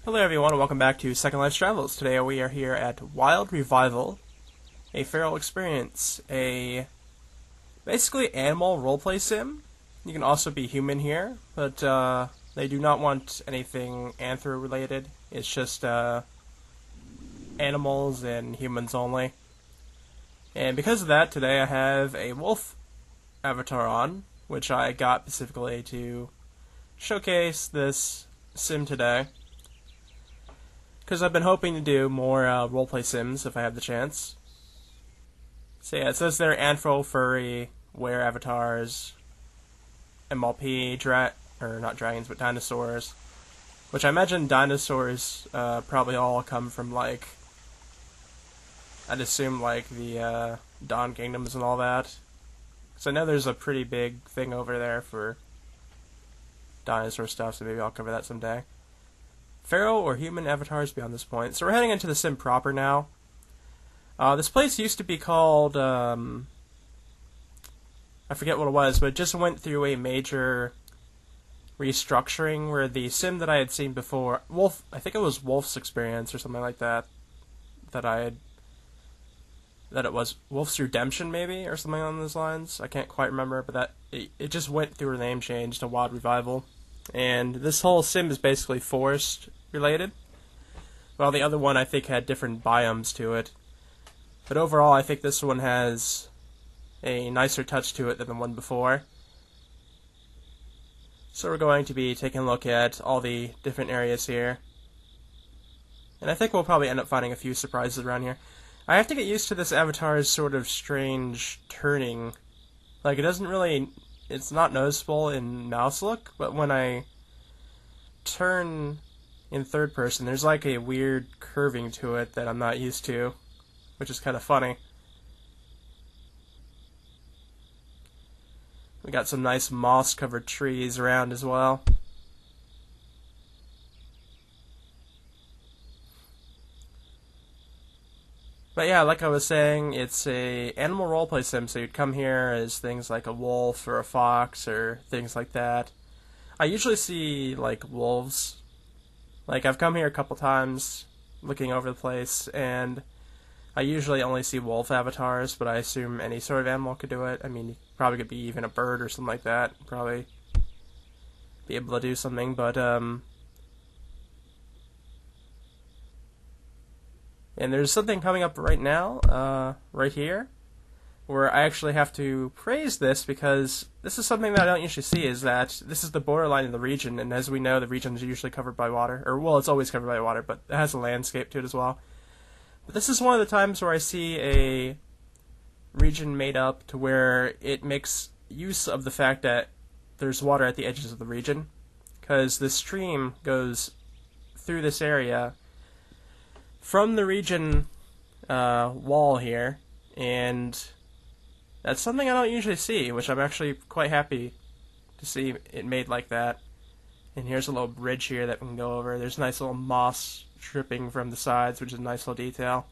Hello everyone and welcome back to Second Life's Travels. Today we are here at Wild Revival, a feral experience, a basically animal roleplay sim. You can also be human here, but they do not want anything anthro related. It's just animals and humans only. And because of that, today I have a wolf avatar on, which I got specifically to showcase this sim today. Because I've been hoping to do more roleplay sims if I have the chance. So yeah, it says they're anthro, furry, were avatars, MLP, or not dragons, but dinosaurs. Which I imagine dinosaurs probably all come from like, I'd assume like the Dawn Kingdoms and all that. Because I know there's a pretty big thing over there for dinosaur stuff, so maybe I'll cover that someday. Feral or human avatars beyond this point. So we're heading into the sim proper now. This place used to be called, I forget what it was, but it just went through a major restructuring where the sim that I had seen before, I think it was Wolf's Experience or something like that, that it was Wolf's Redemption maybe, or something along those lines. I can't quite remember, but it just went through a name change to Wild Revival. And this whole sim is basically forest related, while the other one I think had different biomes to it. But overall, I think this one has a nicer touch to it than the one before. So we're going to be taking a look at all the different areas here. And I think we'll probably end up finding a few surprises around here. I have to get used to this avatar's sort of strange turning. Like, it's not noticeable in mouse look, but when I turn in third person, there's like a weird curving to it that I'm not used to, which is kind of funny. We got some nice moss-covered trees around as well. But yeah, like I was saying, it's a animal roleplay sim, so you'd come here as things like a wolf or a fox or things like that. I usually see, like, wolves. Like, I've come here a couple times looking over the place, and I usually only see wolf avatars, but I assume any sort of animal could do it. I mean, you probably could be even a bird or something like that. Probably be able to do something, but, and there's something coming up right now, right here, where I actually have to praise this because this is something that I don't usually see, is that this is the borderline of the region, and as we know, the region is usually covered by water, or, well, it's always covered by water, but it has a landscape to it as well. But this is one of the times where I see a region made up to where it makes use of the fact that there's water at the edges of the region, because the stream goes through this area from the region wall here, and that's something I don't usually see, which I'm actually quite happy to see it made like that. And here's a little bridge here that we can go over. There's nice little moss dripping from the sides, which is a nice little detail.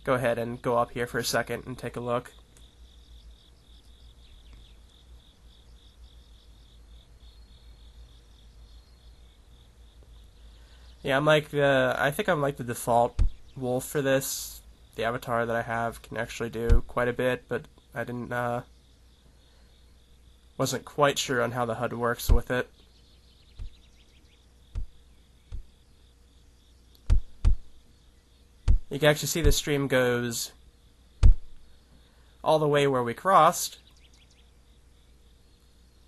Go ahead and go up here for a second and take a look. Yeah, I think I'm like the default wolf for this. The avatar that I have can actually do quite a bit, but I wasn't quite sure on how the HUD works with it. You can actually see the stream goes all the way where we crossed,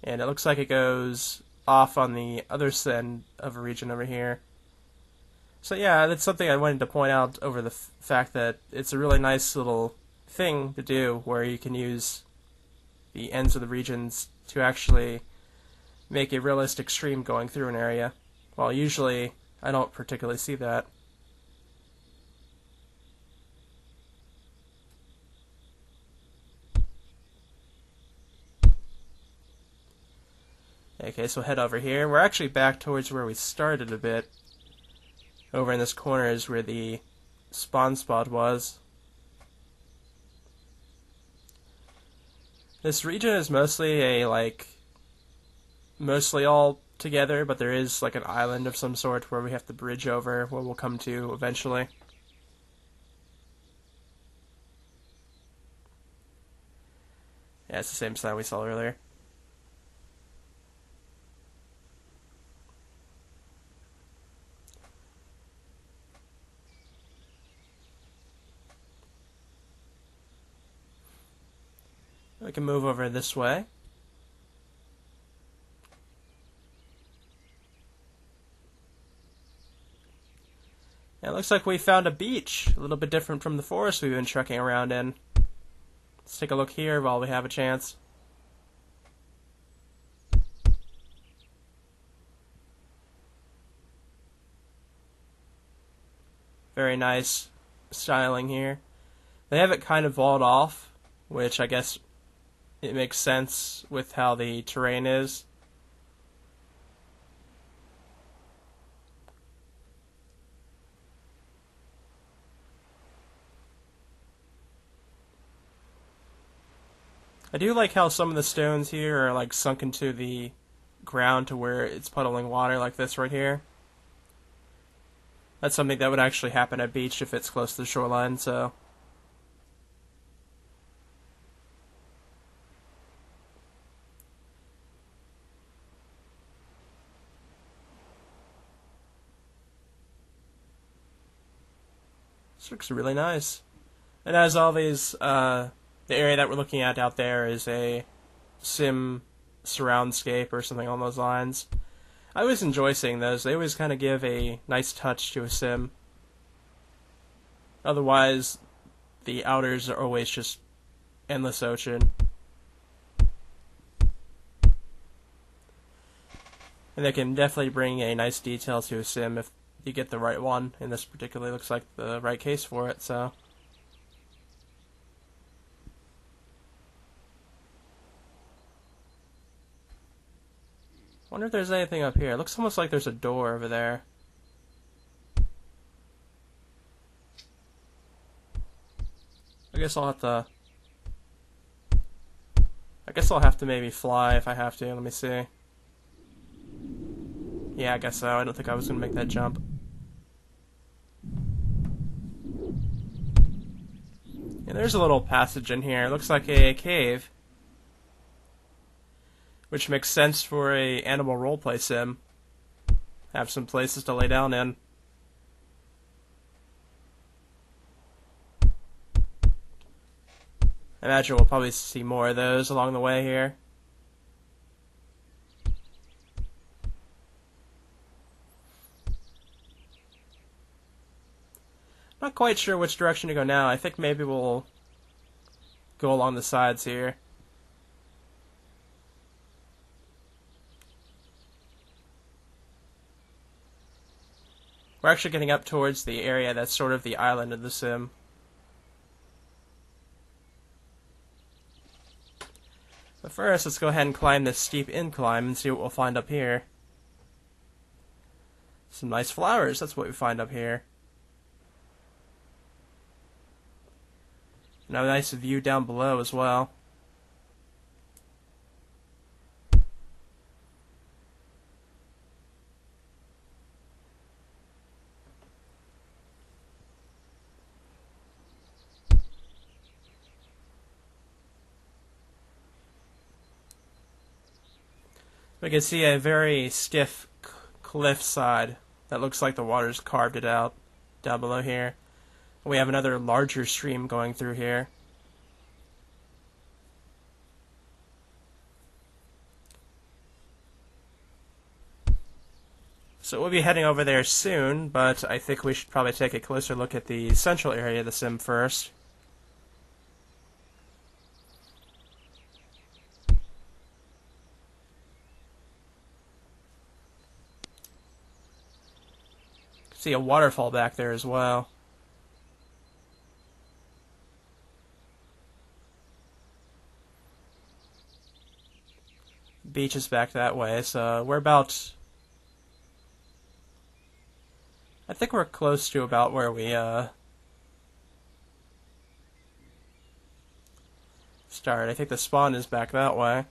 and it looks like it goes off on the other end of a region over here. So yeah, that's something I wanted to point out over the fact that it's a really nice little thing to do where you can use the ends of the regions to actually make a realistic stream going through an area. Well, usually I don't particularly see that. Okay, so head over here. We're actually back towards where we started a bit. Over in this corner is where the spawn spot was. This region is mostly mostly all together, but there is like an island of some sort where we have to bridge over, where we'll come to eventually. Yeah, it's the same sign we saw earlier. We can move over this way. And it looks like we found a beach, a little bit different from the forest we've been trekking around in. Let's take a look here while we have a chance. Very nice styling here. They have it kind of walled off, which I guess it makes sense with how the terrain is. I do like how some of the stones here are like sunk into the ground to where it's puddling water like this right here. That's something that would actually happen at beach if it's close to the shoreline, so... This looks really nice. And as all these, the area that we're looking at out there is a sim surroundscape or something along those lines. I always enjoy seeing those. They always kind of give a nice touch to a sim. Otherwise, the outers are always just endless ocean. And they can definitely bring a nice detail to a sim if you get the right one. And this particularly looks like the right case for it, so... Wonder if there's anything up here. It looks almost like there's a door over there. I guess I'll have to maybe fly if I have to. Let me see. Yeah, I guess so. I don't think I was going to make that jump. Yeah, there's a little passage in here. It looks like a cave. Which makes sense for a animal roleplay sim. Have some places to lay down in. I imagine we'll probably see more of those along the way here. Not quite sure which direction to go now. I think maybe we'll go along the sides here. We're actually getting up towards the area that's sort of the island of the sim. But first, let's go ahead and climb this steep incline and see what we'll find up here. Some nice flowers, that's what we find up here. And a nice view down below as well. We can see a very stiff cliff side that looks like the water's carved it out down below here. We have another larger stream going through here. So we'll be heading over there soon, but I think we should probably take a closer look at the central area of the sim first. See a waterfall back there as well. Beach is back that way, so we're about... I think we're close to about where we started start. I think the spawn is back that way.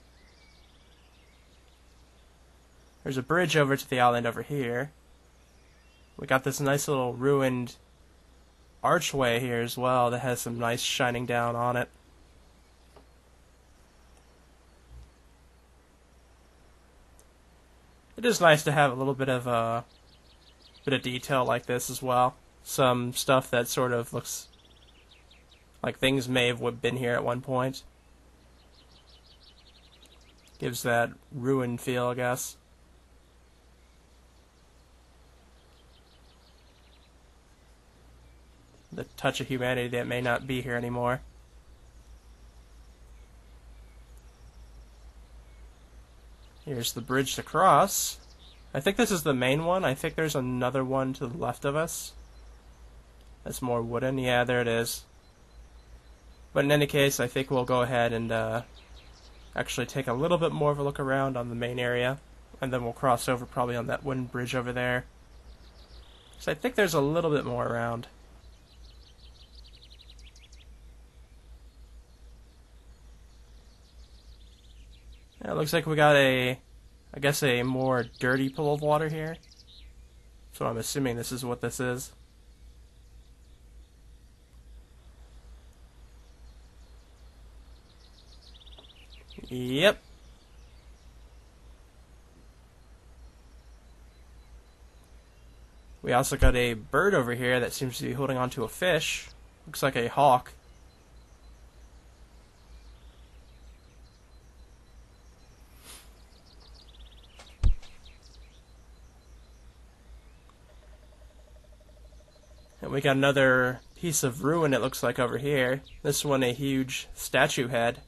There's a bridge over to the island over here. We got this nice little ruined archway here as well that has some nice shining down on it. It is nice to have a little bit of detail like this as well. Some stuff that sort of looks like things may have been here at one point. Gives that ruined feel, I guess. The touch of humanity that may not be here anymore. Here's the bridge to cross. I think this is the main one. I think there's another one to the left of us. That's more wooden. Yeah, there it is. But in any case, I think we'll go ahead and actually take a little bit more of a look around on the main area. And then we'll cross over probably on that wooden bridge over there. So I think there's a little bit more around. Yeah, it looks like we got I guess a more dirty pool of water here. So I'm assuming this is what this is. Yep. We also got a bird over here that seems to be holding onto a fish. Looks like a hawk. And we got another piece of ruin, it looks like, over here. This one a huge statue head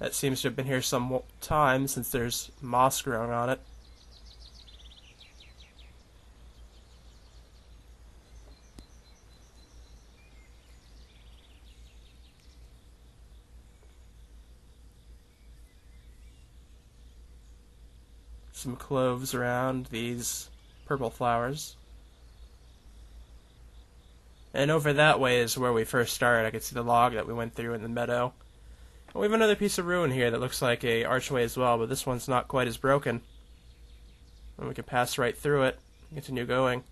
that seems to have been here some time since there's moss growing on it. Some cloves around these purple flowers. And over that way is where we first started. I could see the log that we went through in the meadow. And we have another piece of ruin here that looks like a archway as well, but this one's not quite as broken. And we can pass right through it and continue going.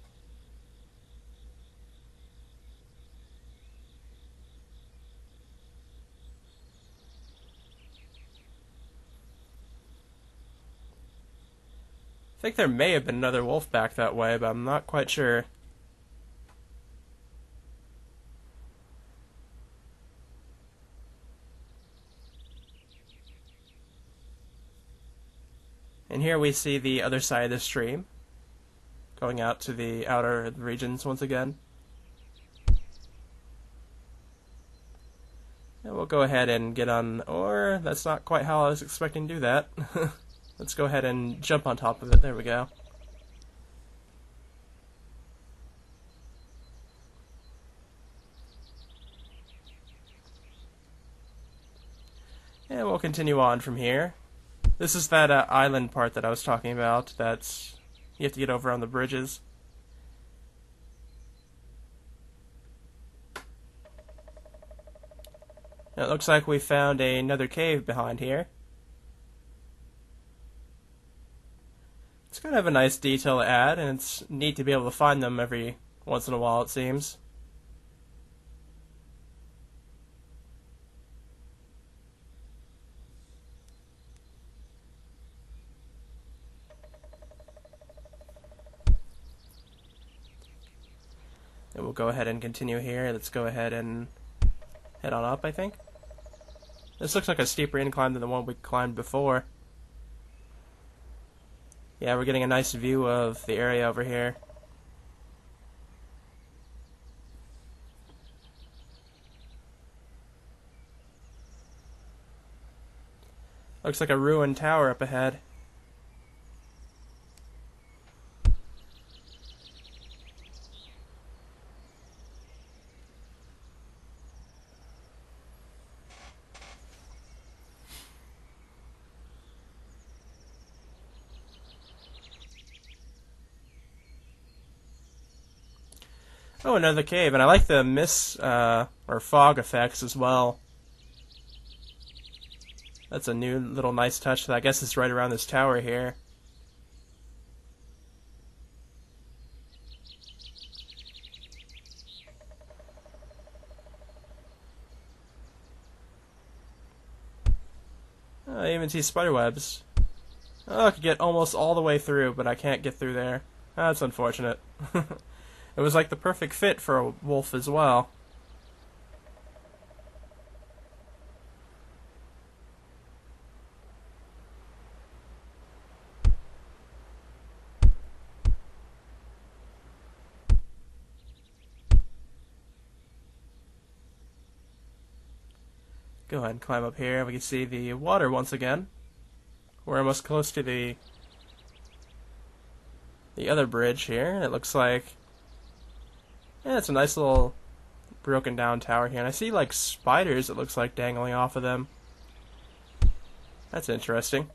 I think there may have been another wolf back that way, but I'm not quite sure. And here we see the other side of the stream, going out to the outer regions once again. And we'll go ahead and get on, or that's not quite how I was expecting to do that. Let's go ahead and jump on top of it. There we go. And we'll continue on from here. This is that island part that I was talking about. That's you have to get over on the bridges. Now it looks like we found another cave behind here. It's kind of a nice detail to add, and it's neat to be able to find them every once in a while, it seems. And we'll go ahead and continue here. Let's go ahead and head on up, I think. This looks like a steeper incline than the one we climbed before. Yeah, we're getting a nice view of the area over here. Looks like a ruined tower up ahead. Oh, another cave, and I like the mist or fog effects as well. That's a new little nice touch that I guess is right around this tower here. Oh, I even see spider webs. Oh, I could get almost all the way through, but I can't get through there. That's unfortunate. It was like the perfect fit for a wolf as well. Go ahead and climb up here. We can see the water once again. We're almost close to the other bridge here, and it looks like, yeah, it's a nice little broken down tower here. And I see like spiders, it looks like, dangling off of them. That's interesting.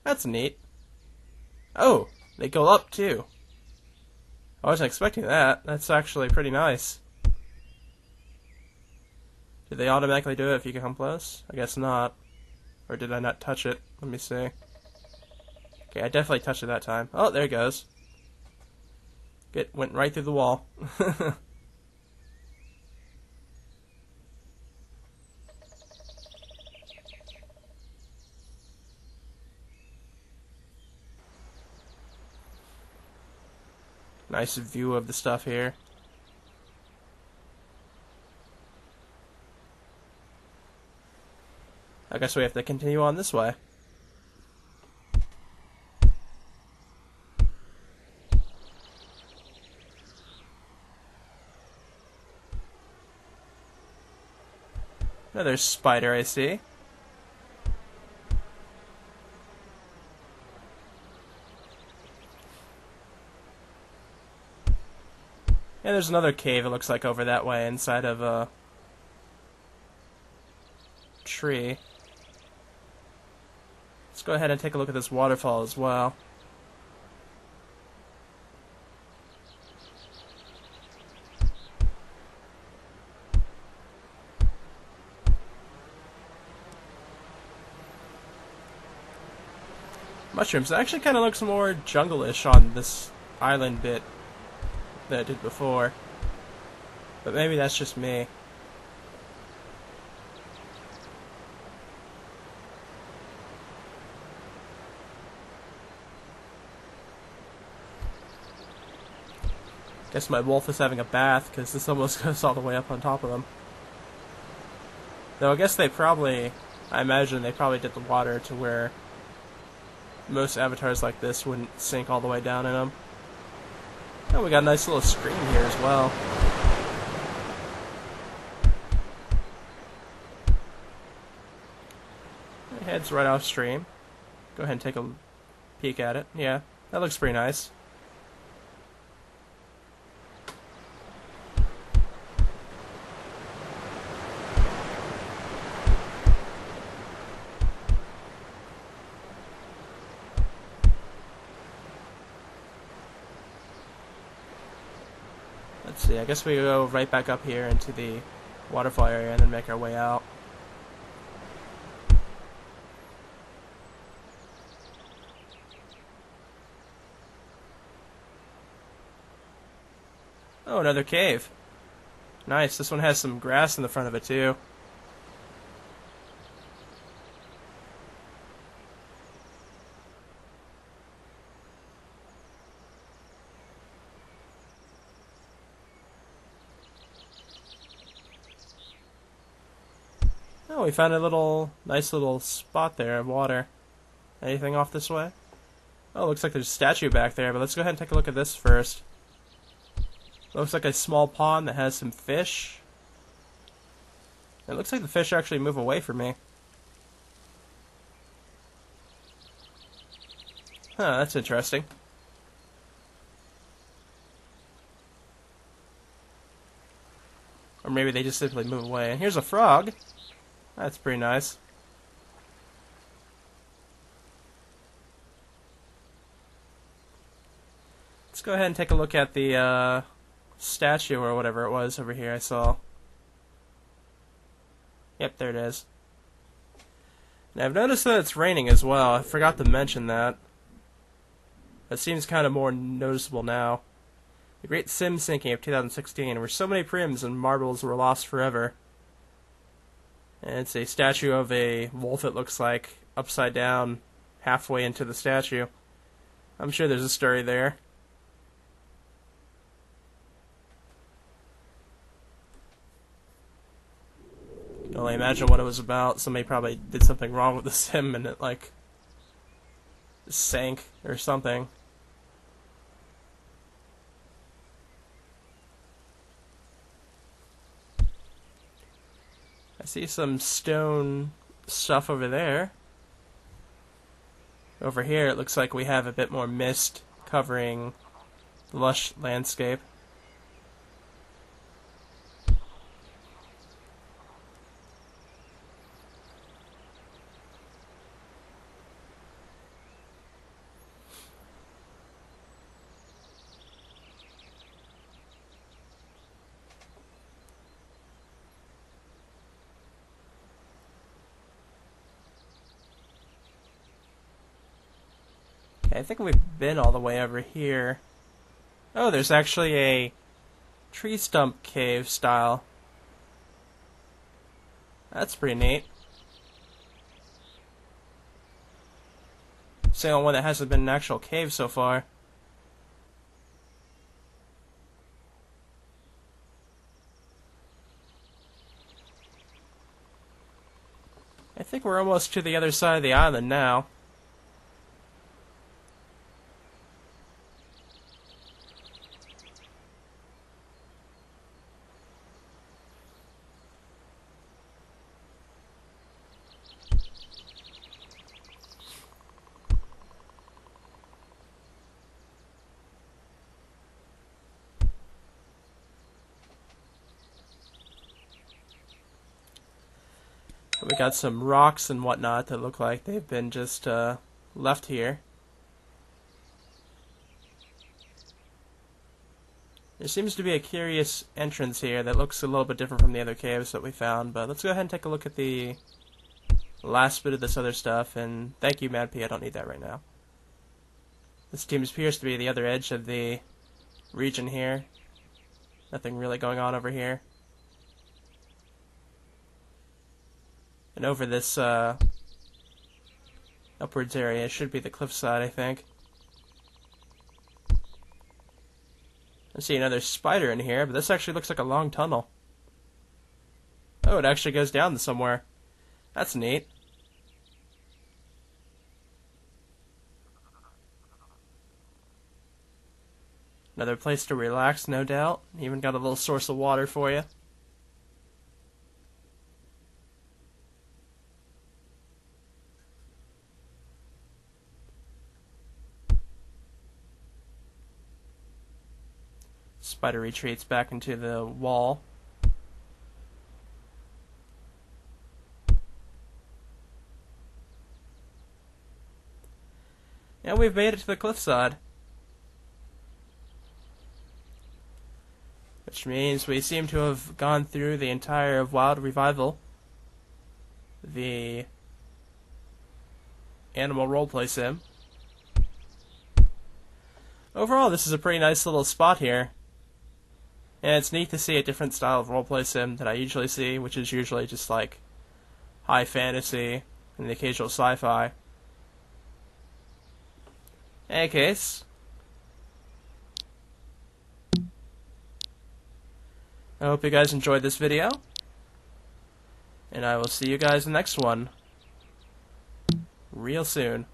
That's neat. Oh, they go up too. I wasn't expecting that. That's actually pretty nice. Did they automatically do it if you come close? I guess not. Or did I not touch it? Let me see. Okay, I definitely touched it that time. Oh, there it goes. It went right through the wall. Nice view of the stuff here. I guess we have to continue on this way. Another spider I see. Yeah, there's another cave, it looks like, over that way, inside of a tree. Let's go ahead and take a look at this waterfall as well. Mushrooms. It actually kind of looks more jungle-ish on this island bit than it did before. But maybe that's just me. Guess my wolf is having a bath, because this almost goes all the way up on top of them. Though I guess they probably, I imagine they probably did the water to where most avatars like this wouldn't sink all the way down in them. Oh, we got a nice little screen here as well. It heads right off stream. Go ahead and take a peek at it. Yeah, that looks pretty nice. Let's see, I guess we go right back up here into the waterfall area and then make our way out. Oh, another cave. Nice, this one has some grass in the front of it too. Oh, we found a nice little spot there of water. Anything off this way? Oh, looks like there's a statue back there, but let's go ahead and take a look at this first. Looks like a small pond that has some fish. It looks like the fish actually move away from me. Huh, that's interesting. Or maybe they just simply move away. And here's a frog. That's pretty nice. Let's go ahead and take a look at the statue or whatever it was over here I saw. Yep, there it is. Now I've noticed that it's raining as well. I forgot to mention that. That seems kind of more noticeable now. The Great Sim Sinking of 2016, where so many prims and marbles were lost forever. And it's a statue of a wolf, it looks like, upside down, halfway into the statue. I'm sure there's a story there. I can only imagine what it was about. Somebody probably did something wrong with the sim and it, like, sank or something. I see some stone stuff over there. Over here it looks like we have a bit more mist covering the lush landscape. I think we've been all the way over here. Oh, there's actually a tree stump cave style. That's pretty neat. It's the only one that hasn't been an actual cave so far. I think we're almost to the other side of the island now. We got some rocks and whatnot that look like they've been just left here. There seems to be a curious entrance here that looks a little bit different from the other caves that we found, but let's go ahead and take a look at the last bit of this other stuff, and thank you, Mad P, I don't need that right now. This appears to be the other edge of the region here. Nothing really going on over here. And over this upwards area should be the cliffside, I think. I see another spider in here, but this actually looks like a long tunnel. Oh, it actually goes down somewhere. That's neat. Another place to relax, no doubt. Even got a little source of water for you. Spider retreats back into the wall. And we've made it to the cliffside. Which means we seem to have gone through the entire of Wild Revival. The animal roleplay sim. Overall, this is a pretty nice little spot here. And it's neat to see a different style of roleplay sim that I usually see, which is usually just like high fantasy and the occasional sci-fi. In any case, I hope you guys enjoyed this video, and I will see you guys in the next one real soon.